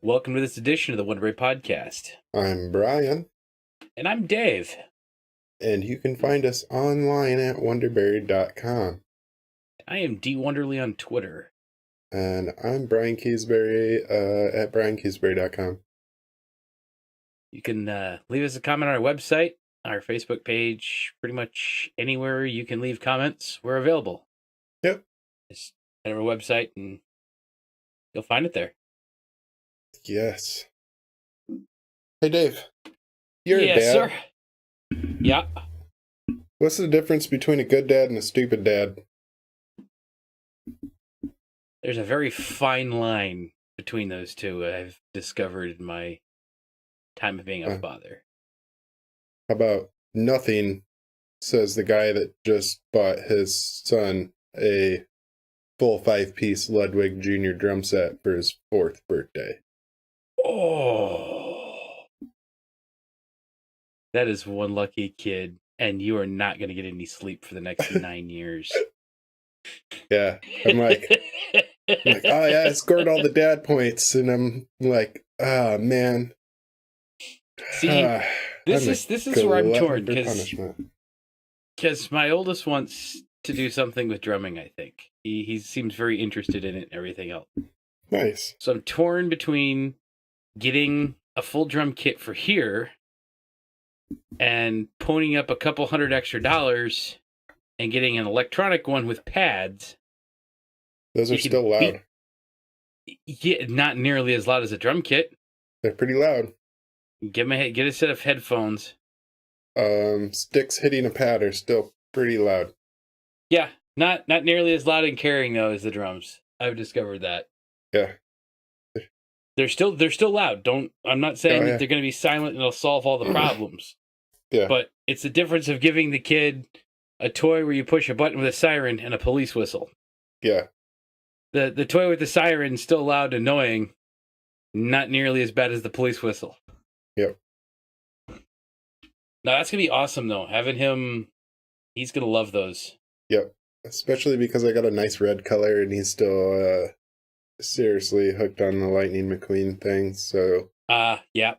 Welcome to this edition of the Wonderbury podcast. I'm Brian, And I'm Dave. and you can find us online at wonderbury.com. I am D Wonderly on Twitter. And I'm Brian Keysbury at briankeysbury.com. You can leave us a comment on our website, our Facebook page, pretty much anywhere you can leave comments. We're available. Yep. Just head to our website and you'll find it there. Yes. Hey, Dave. You're yes, a dad. sir. Yeah. What's the difference between a good dad and a stupid dad? There's a very fine line between those two I've discovered in my time of being a father. How about nothing, says the guy that just bought his son a full 5-piece Ludwig Jr. drum set for his 4th birthday. Oh, that is one lucky kid, and you are not going to get any sleep for the next 9 years. Yeah, I'm like, oh yeah, I scored all the dad points, and I'm like, oh man. See, this is where I'm torn because my oldest wants to do something with drumming. I think he seems very interested in it and everything else. Nice. So I'm torn between getting a full drum kit for here and ponying up a couple $100 extra and getting an electronic one with pads. Those are still loud. Yeah, not nearly as loud as a drum kit. They're pretty loud. Get a set of headphones. Sticks hitting a pad are still pretty loud. Yeah, not nearly as loud in carrying though as the drums. I've discovered that. Yeah. They're still loud. I'm not saying that they're going to be silent and it'll solve all the problems. Yeah. But it's the difference of giving the kid a toy where you push a button with a siren and a police whistle. Yeah. The toy with the siren is still loud and annoying, not nearly as bad as the police whistle. Yep. Now that's gonna be awesome though. Having him, he's gonna love those. Yep. Especially because I got a nice red color and he's still seriously hooked on the Lightning McQueen thing. So yeah.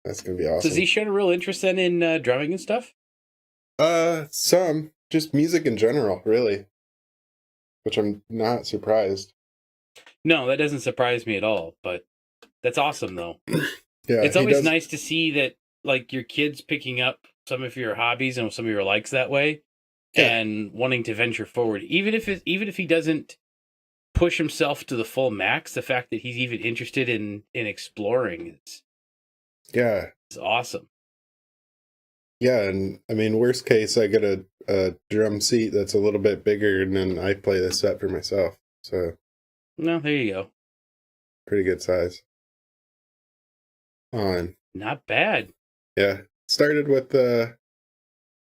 That's gonna be awesome. So has he shown a real interest then in drumming and stuff? Some. Just music in general, really. Which I'm not surprised. No, that doesn't surprise me at all, but that's awesome though. Yeah. It's always nice to see that like your kids picking up some of your hobbies and some of your likes that way and wanting to venture forward. Even if he doesn't push himself to the full max, the fact that he's even interested in exploring is awesome. Yeah, and I mean, worst case, I get a drum seat that's a little bit bigger, and then I play the set for myself. So, no, there you go. Pretty good size. Not bad. Yeah, started with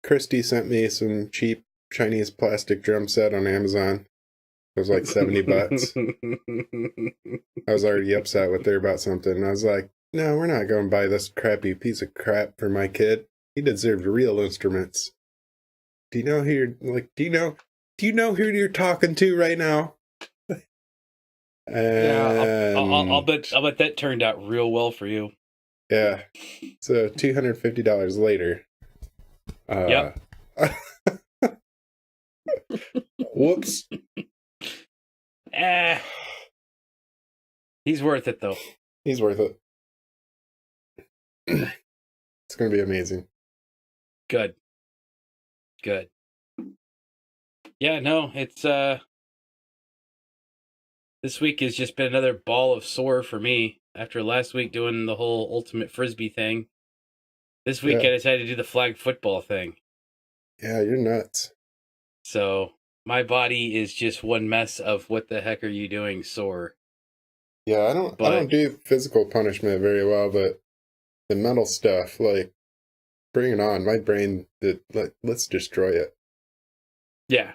Christy sent me some cheap Chinese plastic drum set on Amazon. It was like $70. I was already upset with her about something. I was like, no, we're not going to buy this crappy piece of crap for my kid. He deserves real instruments. Do you know who you're talking to right now? Yeah, I'll bet that turned out real well for you. Yeah. So $250 later. Yep. Whoops. He's worth it though. He's worth it. It's going to be amazing. Good. Yeah, no, it's this week has just been another ball of sore for me after last week doing the whole ultimate frisbee thing. This week I decided to do the flag football thing. Yeah, you're nuts. So my body is just one mess of what the heck are you doing sore. Yeah, I don't do physical punishment very well, but the mental stuff, like, bring it on. My brain, let's destroy it. Yeah.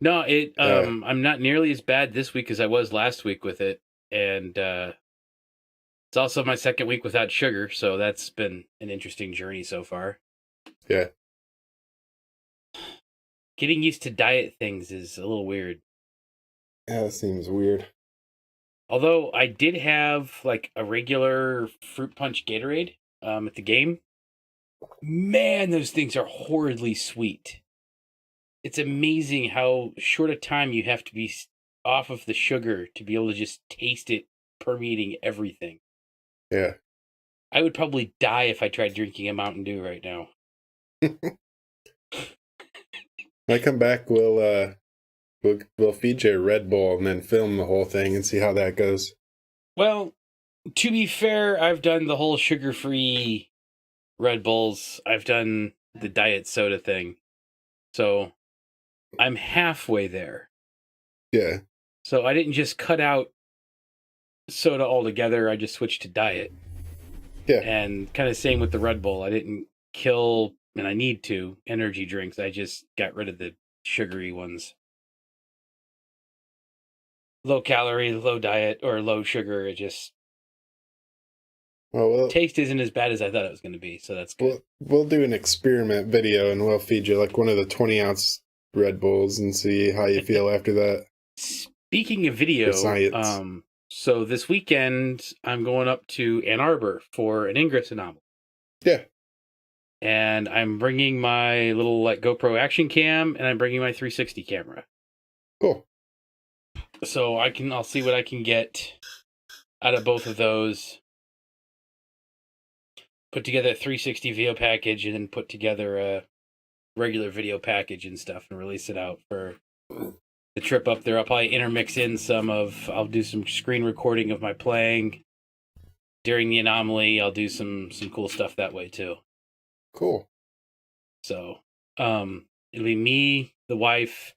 No, I'm not nearly as bad this week as I was last week with it. And it's also my second week without sugar, so that's been an interesting journey so far. Yeah. Getting used to diet things is a little weird. Yeah, that seems weird. Although I did have like a regular fruit punch Gatorade at the game. Man, those things are horridly sweet. It's amazing how short a time you have to be off of the sugar to be able to just taste it permeating everything. Yeah. I would probably die if I tried drinking a Mountain Dew right now. When I come back, we'll feed you a Red Bull and then film the whole thing and see how that goes. Well, to be fair, I've done the whole sugar-free Red Bulls. I've done the diet soda thing. So I'm halfway there. Yeah. So I didn't just cut out soda altogether. I just switched to diet. Yeah. And kind of same with the Red Bull. I didn't kill, and I need to, energy drinks. I just got rid of the sugary ones. Low calorie, low diet, or low sugar. It just taste isn't as bad as I thought it was going to be, so that's good. We'll do an experiment video, and we'll feed you like one of the 20-ounce Red Bulls and see how you feel after that. Speaking of video, so this weekend I'm going up to Ann Arbor for an Ingress anomaly. Yeah. And I'm bringing my little like GoPro action cam, and I'm bringing my 360 camera. Cool. So I'll see what I can get out of both of those. Put together a 360 video package, and then put together a regular video package and stuff, and release it out for the trip up there. I'll probably intermix in I'll do some screen recording of my playing during the anomaly. I'll do some cool stuff that way too. Cool. So, it'll be me, the wife,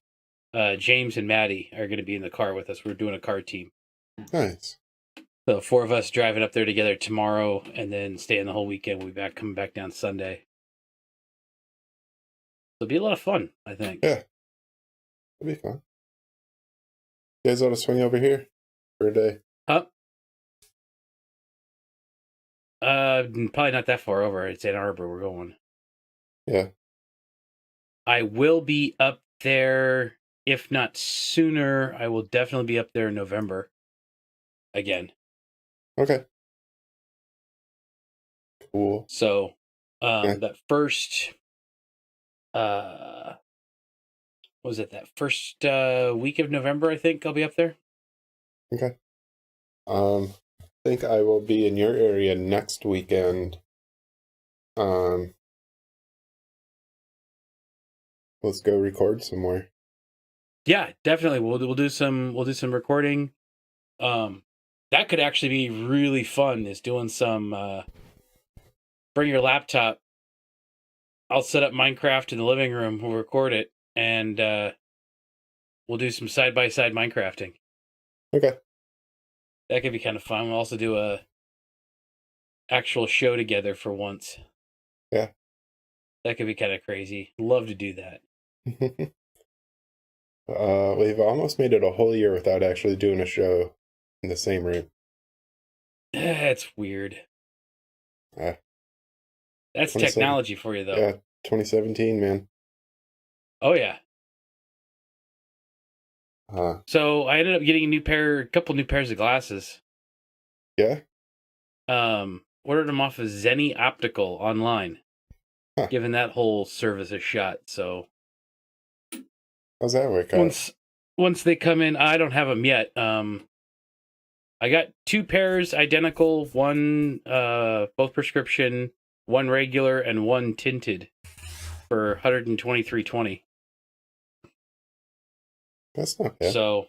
James and Maddie are going to be in the car with us. We're doing a car team. Nice. So 4 of us driving up there together tomorrow, and then staying the whole weekend. We'll be coming back down Sunday. It'll be a lot of fun, I think. Yeah. It'll be fun. You guys ought to swing over here for a day. Huh? Probably not that far over. It's Ann Arbor we're going. Yeah. I will be up there, if not sooner. I will definitely be up there in November. Again. Okay. Cool. So, that first, what was it? That first week of November, I think I'll be up there. Okay. I think I will be in your area next weekend. Let's go record somewhere. Yeah, definitely. We'll do some recording. That could actually be really fun. Is doing some bring your laptop. I'll set up Minecraft in the living room. We'll record it, and we'll do some side-by-side Minecrafting. Okay. That could be kind of fun. We'll also do a actual show together for once. Yeah. That could be kind of crazy. Love to do that. We've almost made it a whole year without actually doing a show in the same room. That's weird. That's technology for you, though. Yeah, 2017, man. Oh, yeah. So I ended up getting a couple new pairs of glasses. Yeah? Ordered them off of Zenny Optical online. Huh. Giving that whole service a shot, so... How's that work out? Once they come in, I don't have them yet. I got 2 pairs identical, one both prescription, one regular, and one tinted for $123.20. That's not bad. So,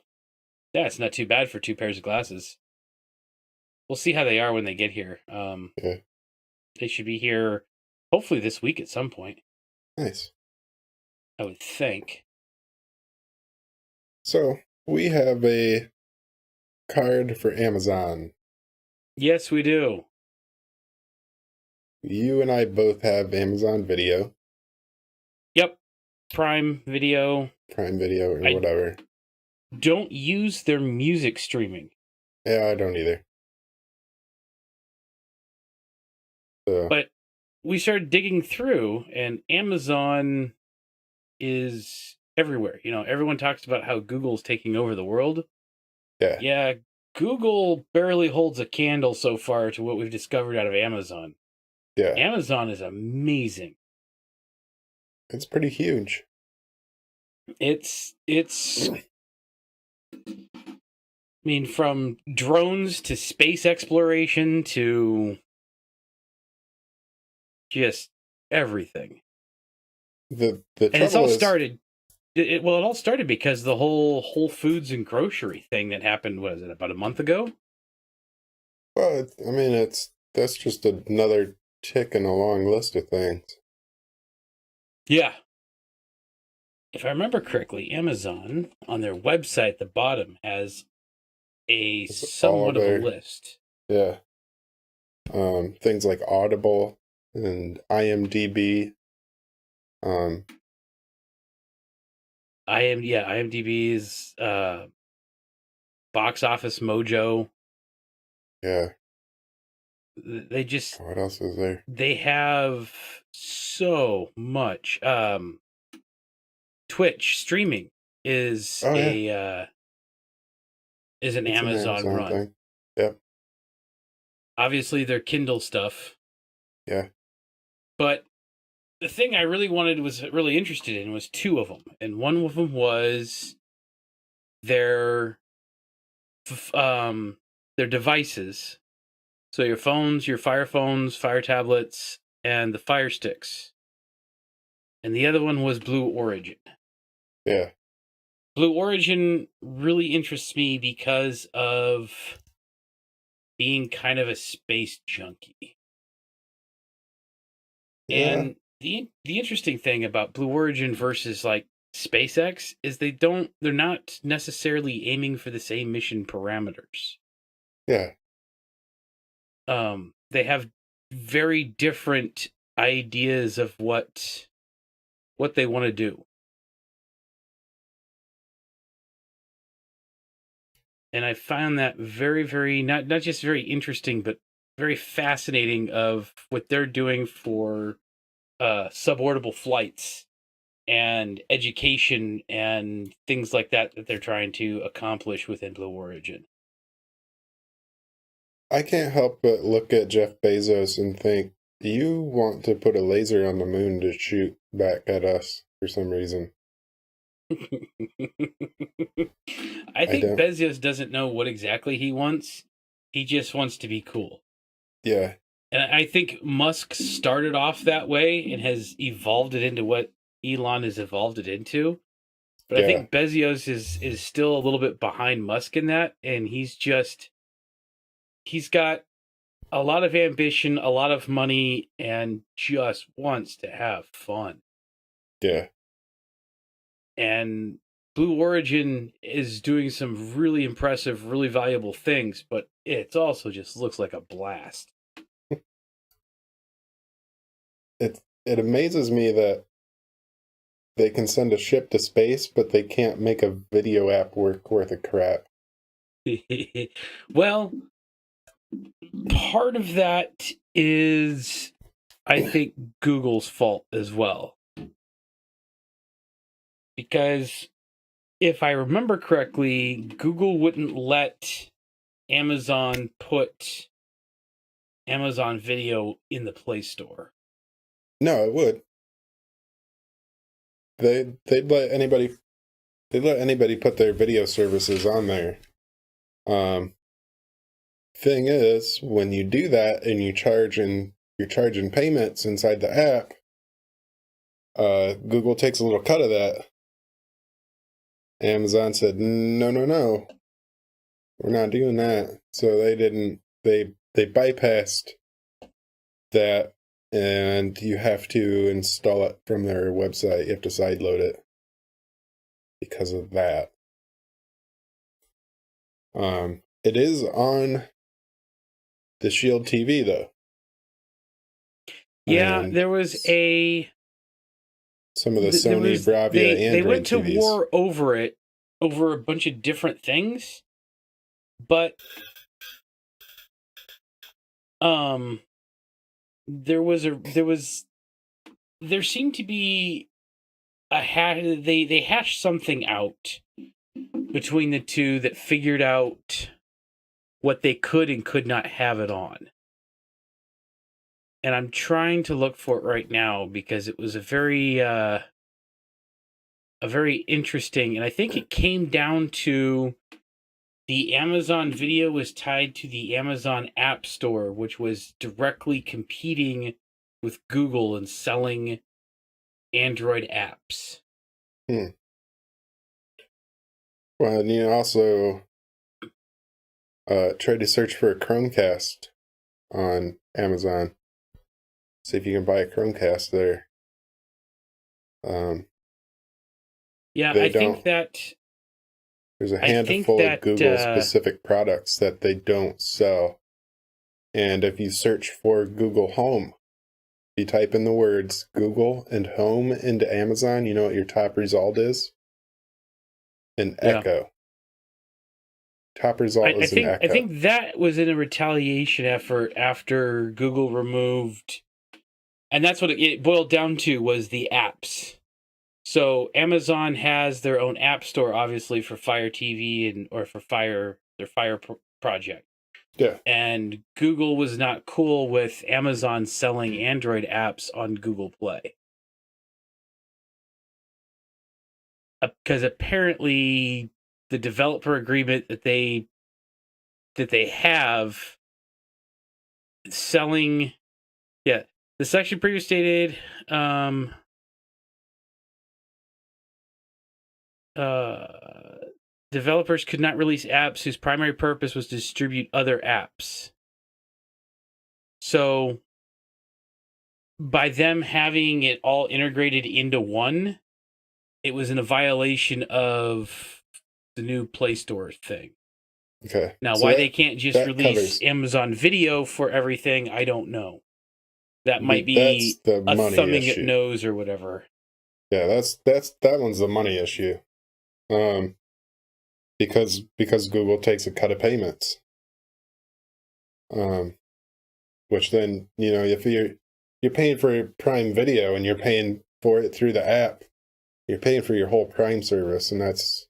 yeah, it's not too bad for 2 pairs of glasses. We'll see how they are when they get here. Yeah. They should be here hopefully this week at some point. Nice. I would think. So, we have a card for Amazon. Yes, we do. You and I both have Amazon Video. Yep. Prime Video, or whatever. Don't use their music streaming. Yeah, I don't either. So. But we started digging through, and Amazon is everywhere. You know, everyone talks about how Google's taking over the world. Yeah. Yeah, Google barely holds a candle so far to what we've discovered out of Amazon. Yeah. Amazon is amazing. It's pretty huge. It's I mean, from drones to space exploration to just everything. The And it's trouble all is, started. It all started because the whole Whole Foods and grocery thing that happened. Was it about a month ago? well, I mean, that's just another tick in a long list of things. Yeah. If I remember correctly, Amazon on their website at the bottom has a It's somewhat of a list. Yeah. Things like Audible and IMDb. IMDb is Box Office Mojo. Yeah. They just What else is there? they have so much. Twitch streaming is Oh, yeah. Is an It's an Amazon run. thing. Yep. Obviously, their Kindle stuff. Yeah. But the thing I really was really interested in was two of them, and one of them was their their devices. So your phones, your Fire phones, Fire tablets, and the Fire sticks. And the other one was Blue Origin. Yeah. Blue Origin really interests me because of being kind of a space junkie. Yeah. And the interesting thing about Blue Origin versus like SpaceX is they're not necessarily aiming for the same mission parameters. Yeah. They have very different ideas of what they want to do. And I found that very, very not just very interesting, but very fascinating of what they're doing for suborbital flights and education and things like that they're trying to accomplish within Blue Origin. I can't help but look at Jeff Bezos and think, you want to put a laser on the moon to shoot back at us for some reason. I think don't. Bezos doesn't know what exactly he wants. He just wants to be cool. Yeah. And I think Musk started off that way and has evolved it into what Elon has evolved it into. But I think Bezos is still a little bit behind Musk in that, and he's got a lot of ambition, a lot of money, and just wants to have fun. Yeah. And Blue Origin is doing some really impressive, really valuable things, but it also just looks like a blast. It amazes me that they can send a ship to space, but they can't make a video app work worth a crap. Well, part of that is, I think, Google's fault as well. Because if I remember correctly, Google wouldn't let Amazon put Amazon Video in the Play Store. No, it would. They'd let anybody put their video services on there. Thing is, when you do that and you're charging payments inside the app, Google takes a little cut of that. Amazon said, no, we're not doing that. So they bypassed that, and you have to install it from their website. You have to sideload it because of that. It is on the Shield TV though. Yeah, And there was some of the Sony Bravia Android they went to TVs. war over a bunch of different things, but there seemed to be they hashed something out between the two that figured out what they could and could not have it on. And I'm trying to look for it right now because it was a very interesting, and I think it came down to the Amazon Video was tied to the Amazon App Store, which was directly competing with Google and selling Android apps. Well, and you also try to search for a Chromecast on Amazon. See if you can buy a Chromecast there. Yeah, I think that there's a handful of Google-specific products that they don't sell. And if you search for Google Home, you type in the words Google and Home into Amazon, you know what your top result is? An Echo. Top result is an Echo. I think that was in a retaliation effort after Google removed, and that's what it boiled down to, was the apps. So Amazon has their own app store, obviously, for Fire TV or for their Fire project. Yeah. And Google was not cool with Amazon selling Android apps on Google Play. Because apparently the developer agreement that they have selling, the section previously stated, developers could not release apps whose primary purpose was to distribute other apps. So by them having it all integrated into one, it was in a violation of the new Play Store thing. Okay. Now, so why they can't just release Amazon Video for everything, I don't know. That might be a thumbing issue. At nose or whatever. Yeah, that one's the money issue. Because Google takes a cut of payments. Which then, if you're paying for Prime Video and you're paying for it through the app, you're paying for your whole Prime service, and that's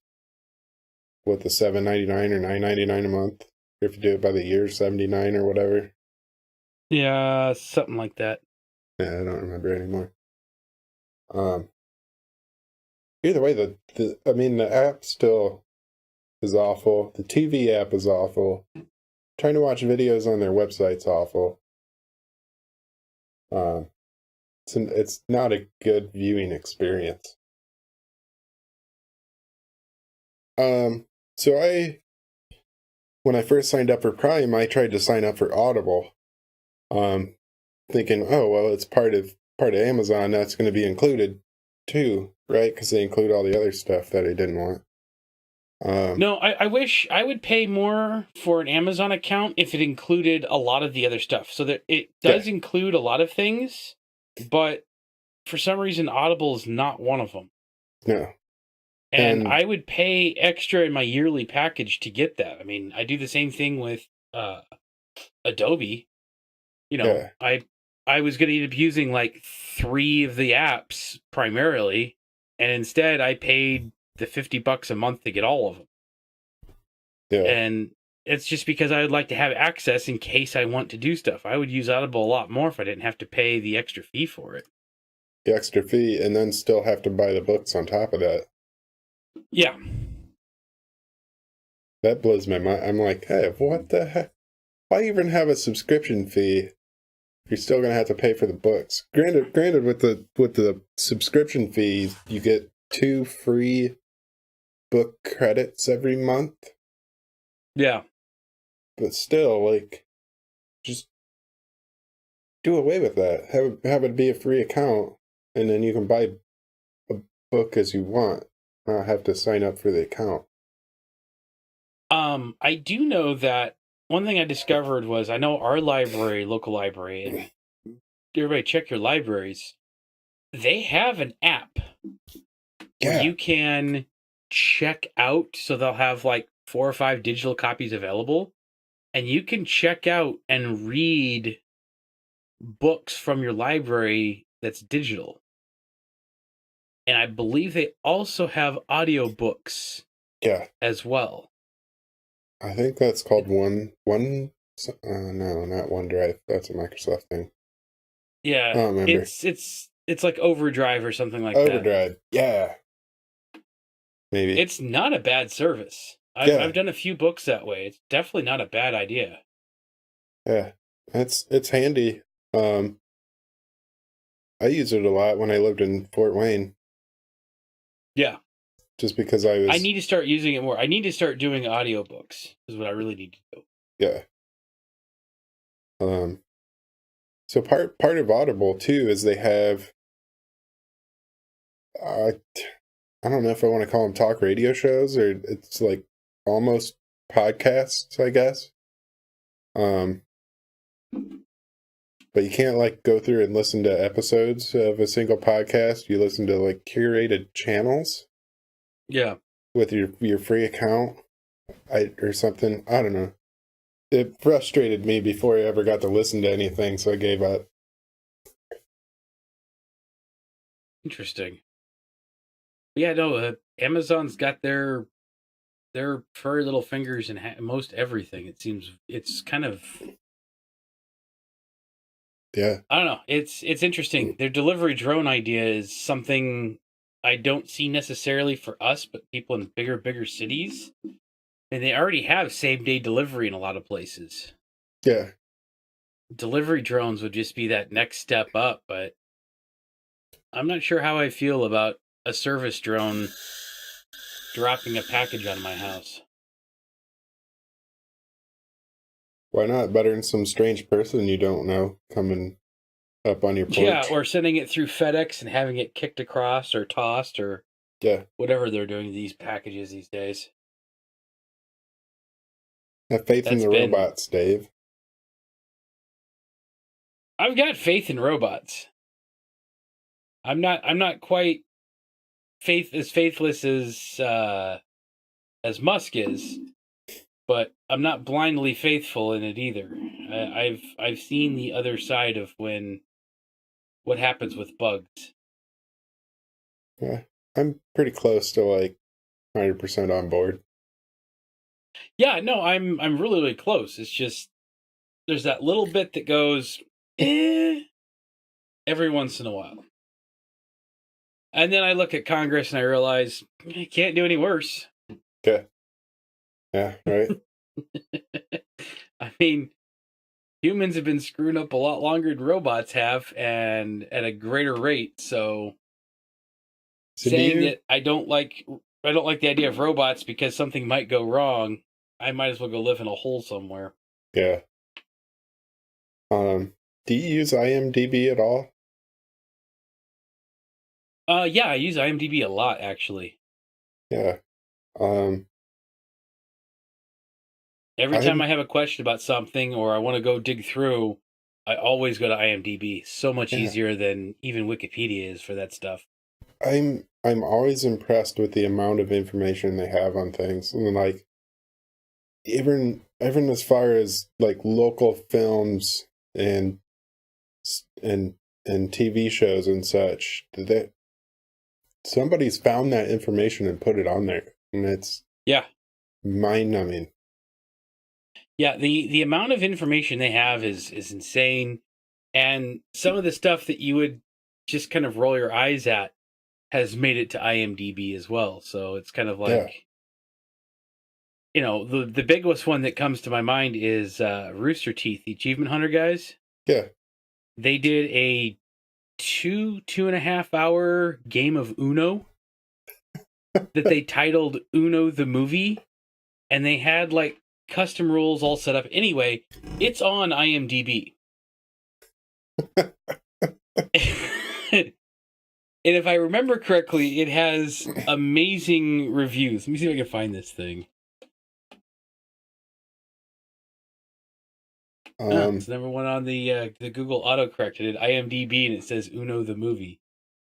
what, the $7.99 or $9.99 a month. If you do it by the year, $79 or whatever. Yeah, something like that. Yeah, I don't remember anymore. Either way, the app still is awful. The TV app is awful. Trying to watch videos on their website's awful. It's not a good viewing experience. So when I first signed up for Prime, I tried to sign up for Audible, thinking, oh well, it's part of Amazon, that's going to be included too, right? Because they include all the other stuff that I didn't want. No, I wish I would pay more for an Amazon account if it included a lot of the other stuff. So that it does include a lot of things, but for some reason, Audible is not one of them. No. And I would pay extra in my yearly package to get that. I mean, I do the same thing with Adobe. I was going to end up using like 3 of the apps primarily, and instead I paid the $50 a month to get all of them. Yeah. And it's just because I would like to have access in case I want to do stuff. I would use Audible a lot more if I didn't have to pay the extra fee for it. The extra fee, and then still have to buy the books on top of that. Yeah. That blows my mind. I'm like, hey, what the heck? Why even have a subscription fee? You're still going to have to pay for the books. Granted, with the subscription fee, you get 2 free book credits every month. Yeah. But still, just do away with that. Have it be a free account, and then you can buy a book as you want. Not have to sign up for the account. I do know that one thing I discovered was, I know our local library, and everybody check your libraries. They have an app where you can check out. So they'll have like 4 or 5 digital copies available, and you can check out and read books from your library that's digital. And I believe they also have audiobooks as well. I think that's called no, not OneDrive. That's a Microsoft thing. I Yeah, don't remember. it's like Overdrive or something like that. Overdrive. Yeah, maybe. It's not a bad service. I've Yeah, done a few books that way. It's definitely not a bad idea. yeah. It's handy. Um, I used it a lot when I lived in Fort Wayne, Yeah. just because I I was need to start using it more. I need to start doing audiobooks is what I really need to do. yeah. Um, so part of Audible too is they have uh, I don't know if I want to call them talk radio shows or it's like almost podcasts, I guess. Um, but you can't like go through and listen to episodes of a single podcast. You listen to like curated channels Yeah. with your free account, or something. I don't know. It frustrated me before I ever got to listen to anything, so I gave up. Interesting. But yeah, no, Amazon's got their furry little fingers in most everything. It seems it's kind of Yeah, I don't know. It's interesting. Their delivery drone idea is something I don't see necessarily for us, but people in bigger cities. And they already have same day delivery in a lot of places. yeah. Delivery drones would just be that next step up, but I'm not sure how I feel about a service drone dropping a package on my house. Why not? Better than some strange person you don't know coming up on your Yeah, porch. or sending it through FedEx and having it kicked across or tossed or Yeah. whatever they're doing to these packages these days. Have faith in That's the been robots, Dave. I've got faith in robots. I'm not quite faithless as Musk is, but I'm not blindly faithful in it either. I've seen the other side of what happens with bugs. Yeah. I'm pretty close to like 100% on board. Yeah, no, I'm really close. It's just there's that little bit that goes every once in a while. And then I look at Congress and I realize I can't do any worse. Yeah. Yeah, right. I mean, humans have been screwing up a lot longer than robots have and at a greater rate, so So do saying you that I don't like the idea of robots because something might go wrong, I might as well go live in a hole somewhere. yeah. Do you use IMDb at all? Yeah, I use IMDb a lot actually. Yeah. Um Every time I'm I have a question about something or I want to go dig through, I always go to IMDb. So much yeah. easier than even Wikipedia is for that stuff. I'm always impressed with the amount of information they have on things. And like even as far as like local films and and and TV shows and such, that somebody's found that information and put it on there. And it's Yeah. mind numbing. Yeah, the amount of information they have is insane. And some of the stuff that you would just kind of roll your eyes at has made it to IMDb as well. So it's kind of Yeah. like, the biggest one that comes to my mind is Rooster Teeth, the Achievement Hunter guys. Yeah. They did a 2.5 hour game of Uno that they titled Uno the Movie, and they had like custom rules all set up. Anyway, it's on IMDb. And if I remember correctly, it has amazing reviews. Let me see if I can find this thing. It's number one on the Google autocorrect. I did IMDb and it says Uno the Movie.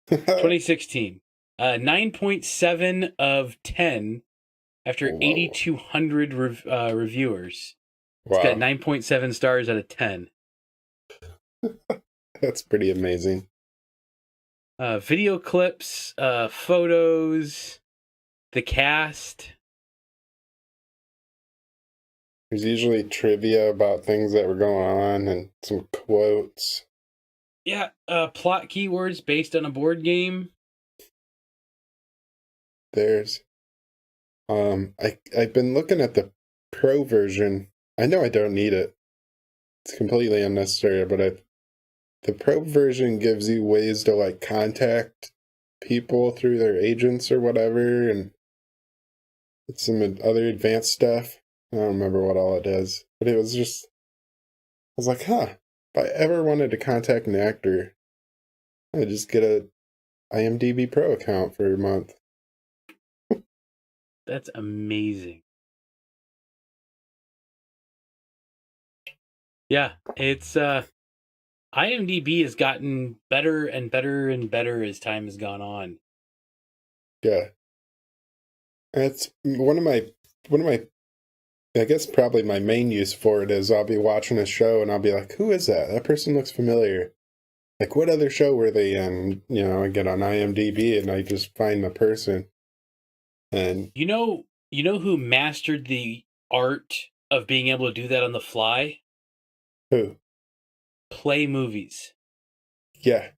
2016. 9.7 of 10 after Whoa. 8,200 reviewers. It's Wow. got 9.7 stars out of 10. That's pretty amazing. Video clips, photos, the cast. There's usually trivia about things that were going on and some quotes. Yeah, plot keywords based on a board game. There's I've been looking at the pro version. I know I don't need it. It's completely unnecessary, but the pro version gives you ways to like contact people through their agents or whatever, and it's some other advanced stuff. I don't remember what all it does, but it was just, I was like, huh, if I ever wanted to contact an actor, I'd just get a IMDb Pro account for a month. That's amazing. Yeah, it's IMDb has gotten better and better and better as time has gone on. Yeah. It's one of my, I guess probably my main use for it is I'll be watching a show and I'll be like, who is that? That person looks familiar. Like, what other show were they in? You know, I get on IMDb and I just find the person. And you know who mastered the art of being able to do that on the fly? who? Play Movies. Yeah.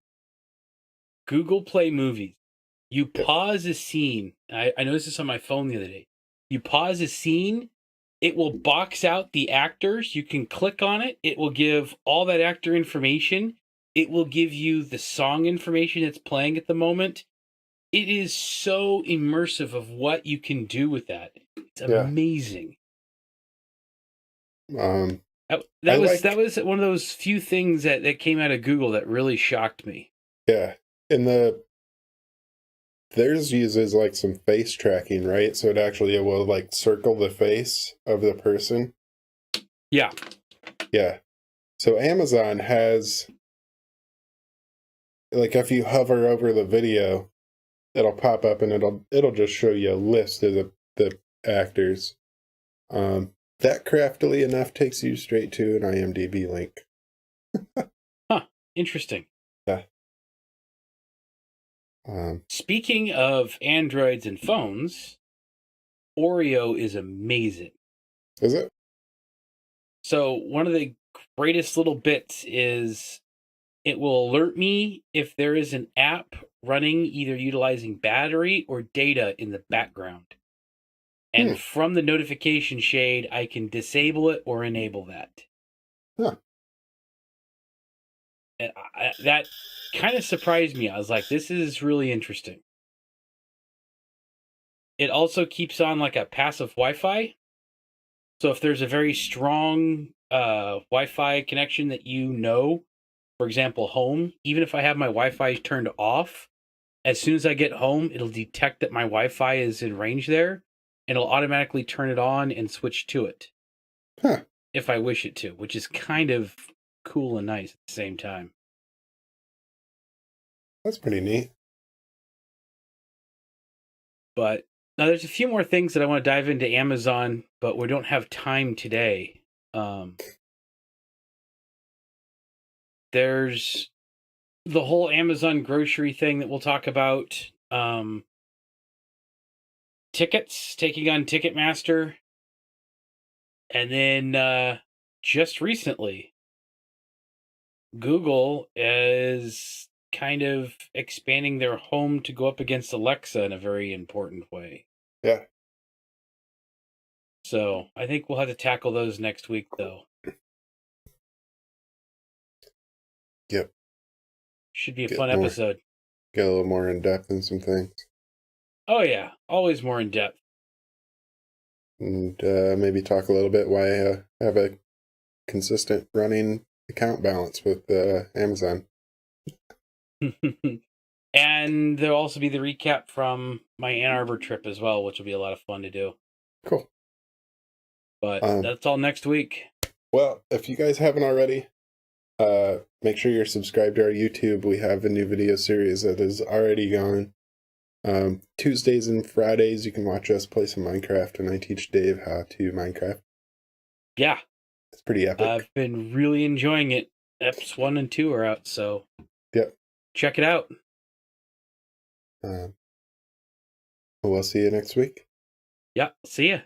Google Play Movies. You Yeah. pause a scene. I noticed this on my phone the other day. You pause a scene, it will box out the actors. You can click on it. It will give all that actor information. It will give you the song information that's playing at the moment. It is so immersive of what you can do with that. It's amazing. That was one of those few things that came out of Google that really shocked me. Yeah. And theirs uses like some face tracking, right? So it will like circle the face of the person. Yeah. Yeah. So Amazon has, like, if you hover over the video, it'll pop up and it'll just show you a list of the actors. That craftily enough takes you straight to an IMDb link. Huh. Interesting. Yeah. Speaking of Androids and phones, Oreo is amazing. Is it? So one of the greatest little bits is it will alert me if there is an app running either utilizing battery or data in the background. And from the notification shade, I can disable it or enable that. Huh. And that kind of surprised me. I was like, this is really interesting. It also keeps on like a passive Wi-Fi. So if there's a very strong Wi-Fi connection that you know, for example, home, even if I have my Wi-Fi turned off, as soon as I get home, it'll detect that my Wi-Fi is in range there, and it'll automatically turn it on and switch to it. Huh. If I wish it to, which is kind of cool and nice at the same time. That's pretty neat. But now there's a few more things that I want to dive into Amazon, but we don't have time today. There's the whole Amazon grocery thing that we'll talk about. Tickets, taking on Ticketmaster. And then just recently, Google is kind of expanding their home to go up against Alexa in a very important way. Yeah. So I think we'll have to tackle those next week, though. Yep. Should be a fun episode. Get a little more in depth in some things. Oh, yeah. Always more in depth. And maybe talk a little bit why I have a consistent running account balance with Amazon. And there'll also be the recap from my Ann Arbor trip as well, which will be a lot of fun to do. Cool. But that's all next week. Well, if you guys haven't already, make sure you're subscribed to our YouTube. We have a new video series that is already gone. Tuesdays and Fridays, you can watch us play some Minecraft, and I teach Dave how to Minecraft. Yeah. It's pretty epic. I've been really enjoying it. Eps 1 and 2 are out, so yep. Check it out. We'll see you next week. Yeah, see ya.